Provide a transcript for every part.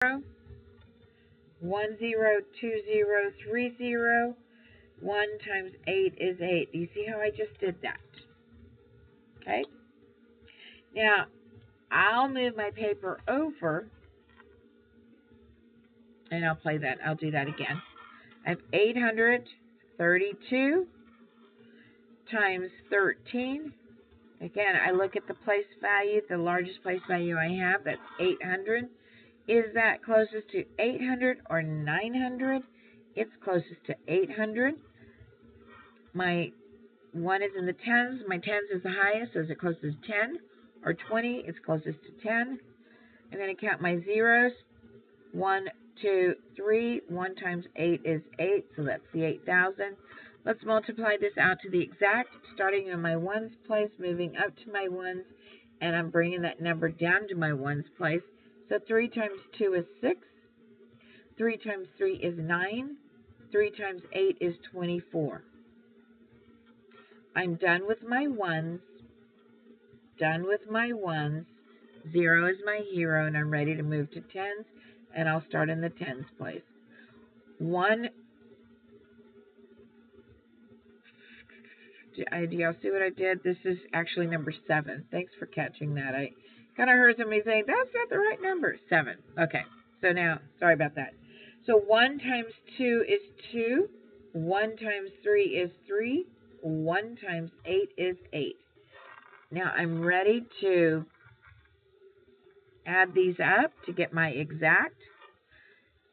102030. 1 times 8 is 8. Do you see how I just did that? Okay. Now, I'll move my paper over, and I'll play that. I'll do that again. I have 832 times 13. Again, I look at the place value, the largest place value I have, that's 800. Is that closest to 800 or 900? It's closest to 800. My 1 is in the tens. My tens is the highest, so is it closest to 10 or 20? It's closest to 10. I'm going to count my zeros. 1, 2, 3. 1 times 8 is 8, so that's the 8,000. Let's multiply this out to the exact, starting in my ones place, moving up to my ones, and I'm bringing that number down to my ones place. So 3 times 2 is 6. 3 times 3 is 9. 3 times 8 is 24. I'm done with my ones. Done with my ones. 0 is my hero, and I'm ready to move to tens, and I'll start in the tens place. 1. Do y'all see what I did? This is actually number 7. Thanks for catching that. I kind of heard somebody saying, that's not the right number. 7. Okay. So now, sorry about that. So 1 times 2 is 2. 1 times 3 is 3. 1 times 8 is 8. Now I'm ready to add these up to get my exact.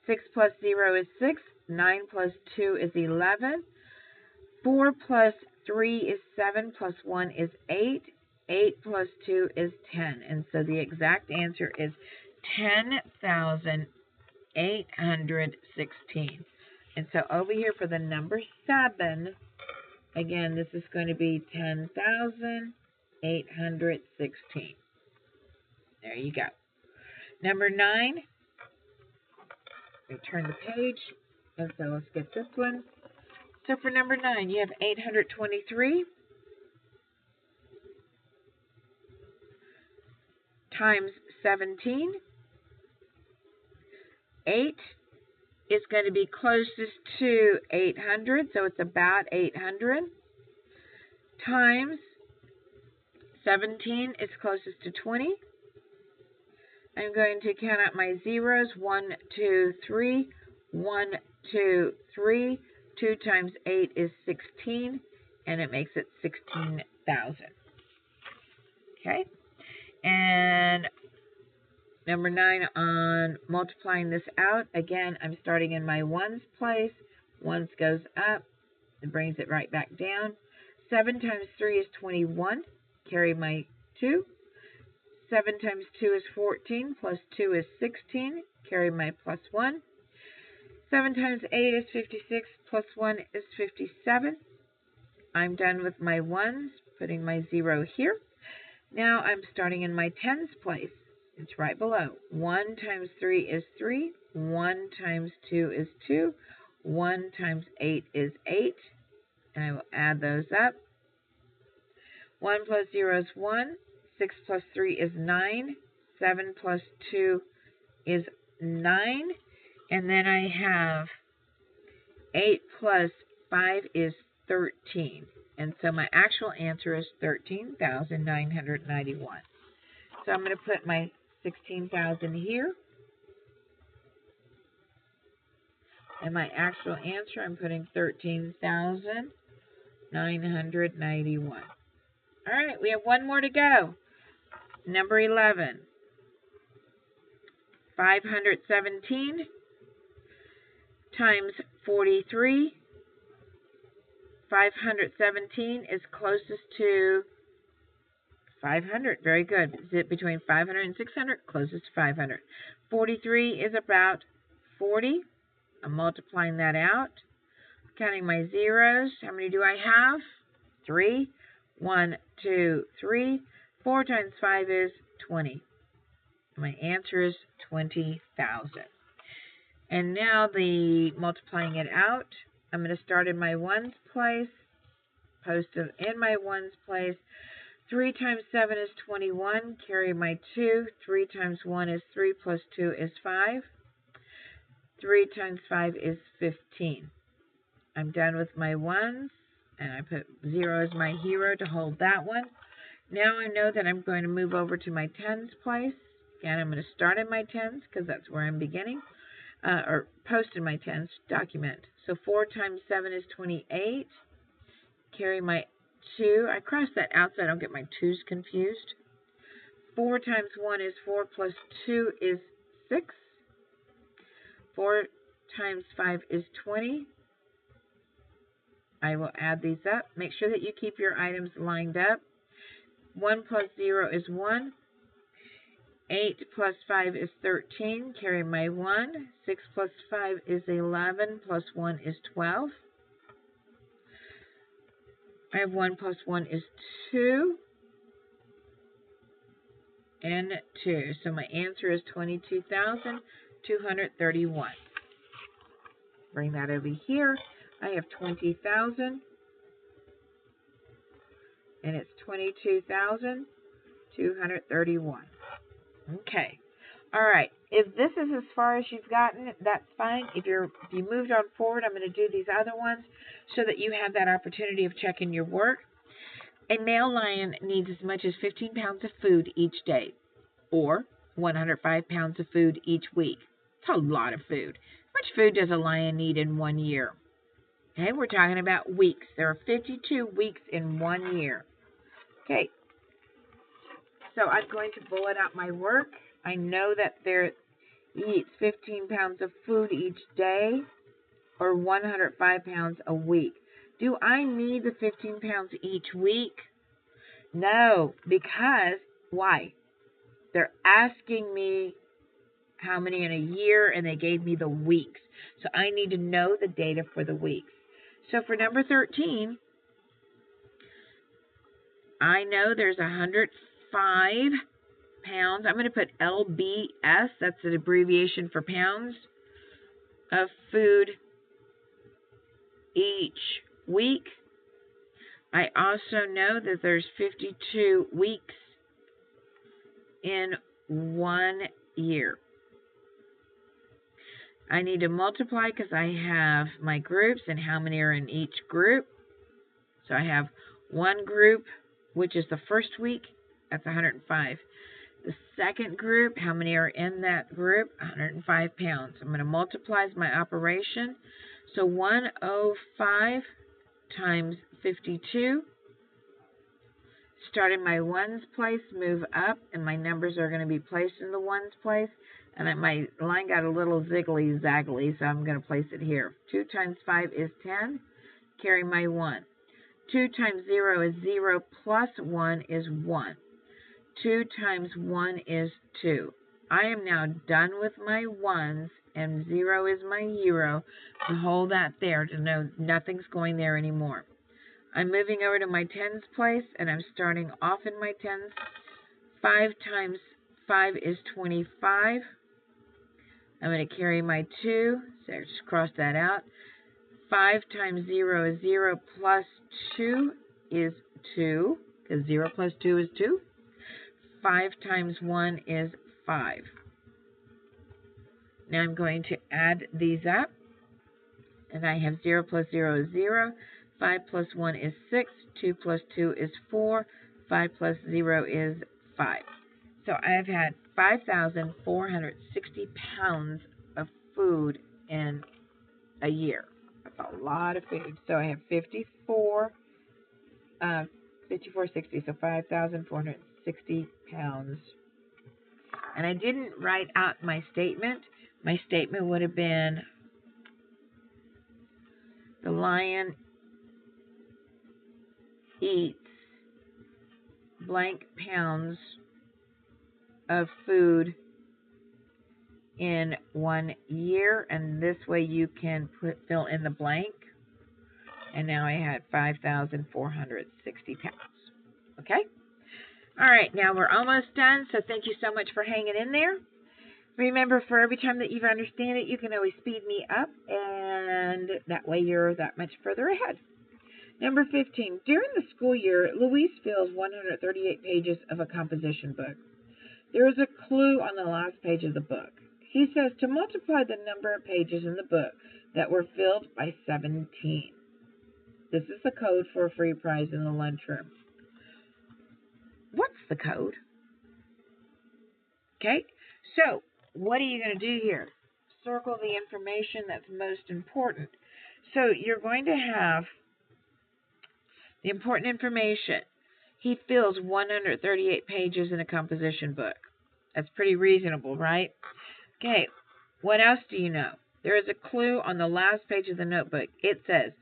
6 plus 0 is 6. 9 plus 2 is 11. 4 plus 3 is 7, plus 1 is 8. 8 plus 2 is 10. And so the exact answer is 10,816. And so over here for the number 7, again, this is going to be 10,816. There you go. Number 9, we turn the page, and so let's get this one. So for number 9, you have 823 times 17. 8 is going to be closest to 800, so it's about 800. Times 17 is closest to 20. I'm going to count out my zeros. 1, 2, 3. 1, 2, 3. 2 times 8 is 16, and it makes it 16,000. Okay? And number 9, on multiplying this out, again, I'm starting in my ones place. Ones goes up, and brings it right back down. 7 times 3 is 21. Carry my 2. 7 times 2 is 14, plus 2 is 16. Carry my plus 1. 7 times 8 is 56, plus 1 is 57. I'm done with my ones, putting my 0 here. Now I'm starting in my tens place. It's right below. 1 times 3 is 3. 1 times 2 is 2. 1 times 8 is 8. And I will add those up. 1 plus 0 is 1. 6 plus 3 is 9. 7 plus 2 is 9. And then I have 8 plus 5 is 13. And so my actual answer is 13,991. So I'm going to put my 16,000 here. And my actual answer, I'm putting 13,991. All right, we have one more to go. Number 11. 517 times 43. 517 is closest to 500. Very good. Is it between 500 and 600? Closest to 500. 43 is about 40. I'm multiplying that out. Counting my zeros. How many do I have? 3. 1, 2, 3. 4 times 5 is 20. My answer is 20,000. And now the multiplying it out. I'm going to start in my ones place. Post it in my ones place. 3 times 7 is 21. Carry my 2. 3 times 1 is 3 plus 2 is 5. 3 times 5 is 15. I'm done with my ones, and I put 0 as my hero to hold that one. Now I know that I'm going to move over to my tens place. Again, I'm going to start in my tens because that's where I'm beginning, or post in my tens document. So 4 times 7 is 28. Carry my 2. I cross that out so I don't get my 2's confused. 4 times 1 is 4 plus 2 is 6. 4 times 5 is 20. I will add these up. Make sure that you keep your items lined up. 1 plus 0 is 1. 8 plus 5 is 13. Carry my 1. 6 plus 5 is 11. Plus 1 is 12. I have 1 plus 1 is 2. And 2. So my answer is 22,231. Bring that over here. I have 20,000. And it's 22,231. Okay. All right. If this is as far as you've gotten, that's fine. If you moved on forward, I'm going to do these other ones so that you have that opportunity of checking your work. A male lion needs as much as 15 pounds of food each day, or 105 pounds of food each week. It's a lot of food. How much food does a lion need in 1 year? Okay, we're talking about weeks. There are 52 weeks in 1 year. Okay, so I'm going to bullet out my work. I know that he eats 15 pounds of food each day, or 105 pounds a week. Do I need the 15 pounds each week? No, because, why? They're asking me how many in a year, and they gave me the weeks. So I need to know the data for the weeks. So for number 13, I know there's 105 pounds. I'm going to put LBS, that's an abbreviation for pounds, of food each week. I also know that there's 52 weeks in 1 year. I need to multiply because I have my groups and how many are in each group. So I have one group, which is the first week, that's 105. The second group, how many are in that group? 105 pounds. I'm going to multiply my operation. So 105 times 52. Start in my ones place, move up, and my numbers are going to be placed in the ones place. And my line got a little ziggly-zaggly, so I'm going to place it here. 2 times 5 is 10. Carry my 1. 2 times 0 is 0, plus 1 is 1. 2 times 1 is 2. I am now done with my ones, and 0 is my hero. To hold that there to know nothing's going there anymore. I'm moving over to my tens place, and I'm starting off in my tens. 5 times 5 is 25. I'm going to carry my 2, so I just cross that out. 5 times 0 is 0, plus 2 is 2, because 0 plus 2 is 2. 5 times 1 is 5. Now I'm going to add these up, and I have 0 plus 0 is 0. 5 plus 1 is 6. 2 plus 2 is 4. 5 plus 0 is 5. So I have had 5,460 pounds of food in a year. That's a lot of food. So I have 5460, so 5,460 pounds. And I didn't write out my statement. My statement would have been, the lion eats blank pounds of food in 1 year, and this way you can fill in the blank. And now I had 5,460 pounds. Okay? All right, now we're almost done, so thank you so much for hanging in there. Remember, for every time that you understand it, you can always speed me up, and that way you're that much further ahead. Number 15. During the school year, Louise fills 138 pages of a composition book. There is a clue on the last page of the book. He says to multiply the number of pages in the book that were filled by 17. This is the code for a free prize in the lunchroom. What's the code? Okay, so what are you going to do here? Circle the information that's most important. So you're going to have the important information. He fills 138 pages in a composition book. That's pretty reasonable, right? Okay, what else do you know? There is a clue on the last page of the notebook. It says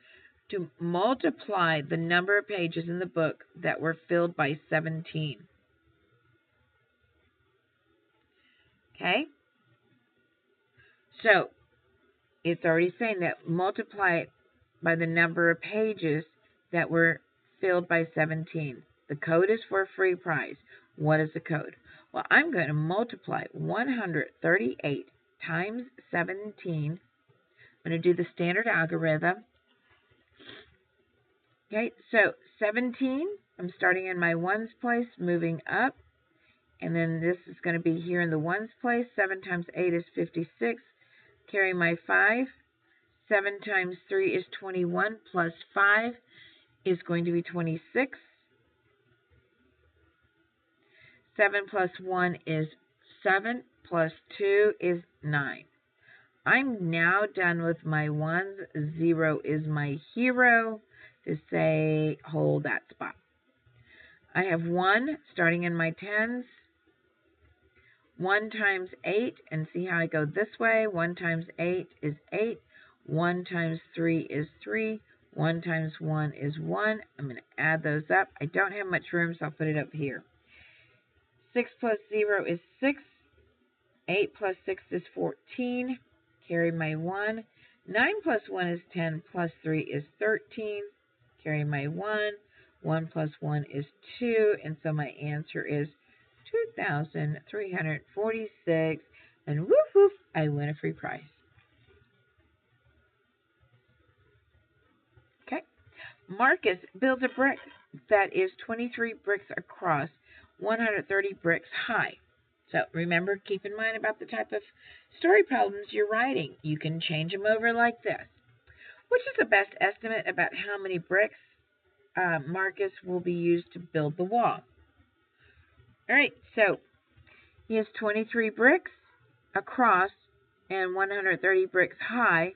to multiply the number of pages in the book that were filled by 17. Okay? So, it's already saying that multiply it by the number of pages that were filled by 17. The code is for a free prize. What is the code? Well, I'm going to multiply 138 times 17. I'm going to do the standard algorithm. Okay, so 17, I'm starting in my ones place, moving up. And then this is going to be here in the ones place. 7 times 8 is 56. Carry my 5. 7 times 3 is 21, plus 5 is going to be 26. 7 plus 1 is 7, plus 2 is 9. I'm now done with my ones. 0 is my hero to say hold that spot. I have 1 starting in my tens. 1 times 8, and see how I go this way. 1 times 8 is 8. 1 times 3 is 3. 1 times 1 is 1. I'm going to add those up. I don't have much room, so I'll put it up here. 6 plus 0 is 6. 8 plus 6 is 14. Carry my 1. 9 plus 1 is 10, plus 3 is 13. Carry my 1. 1 plus 1 is 2, and so my answer is 2,346, and woof woof, I win a free prize. Okay. Marcus builds a brick that is 23 bricks across, 130 bricks high. So remember, keep in mind about the type of story problems you're writing. You can change them over like this. Which is the best estimate about how many bricks Marcus will be used to build the wall? All right, so he has 23 bricks across and 130 bricks high.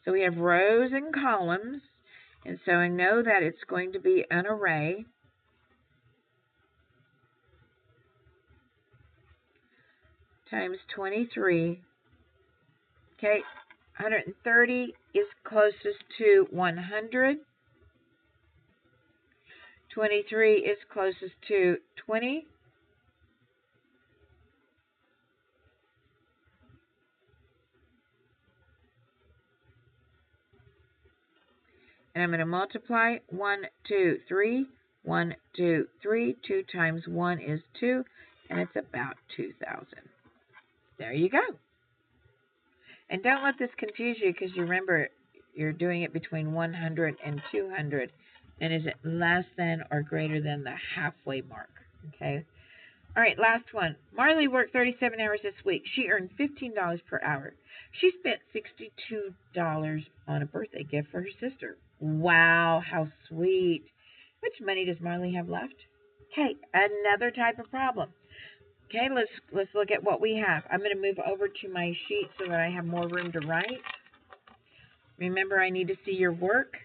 So we have rows and columns, and so I know that it's going to be an array. Times 23. Okay, 130 is closest to 100. 23 is closest to 20. And I'm going to multiply 1, 2, 3, 1, 2, 3. 2 times 1 is 2, and it's about 2,000. There you go. And don't let this confuse you, because you remember you're doing it between 100 and 200. And is it less than or greater than the halfway mark? Okay. All right, last one. Marley worked 37 hours this week. She earned $15 per hour. She spent $62 on a birthday gift for her sister. Wow, how sweet. How much money does Marley have left? Okay, another type of problem. Okay, let's look at what we have. I'm going to move over to my sheet so that I have more room to write. Remember, I need to see your work.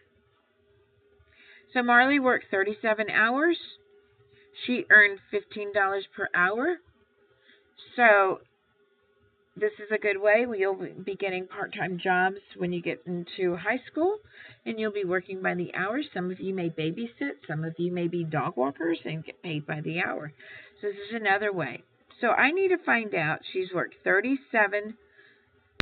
So Marley worked 37 hours. She earned $15 per hour. So this is a good way. You'll be getting part-time jobs when you get into high school, and you'll be working by the hour. Some of you may babysit. Some of you may be dog walkers and get paid by the hour. So this is another way. So I need to find out, she's worked 37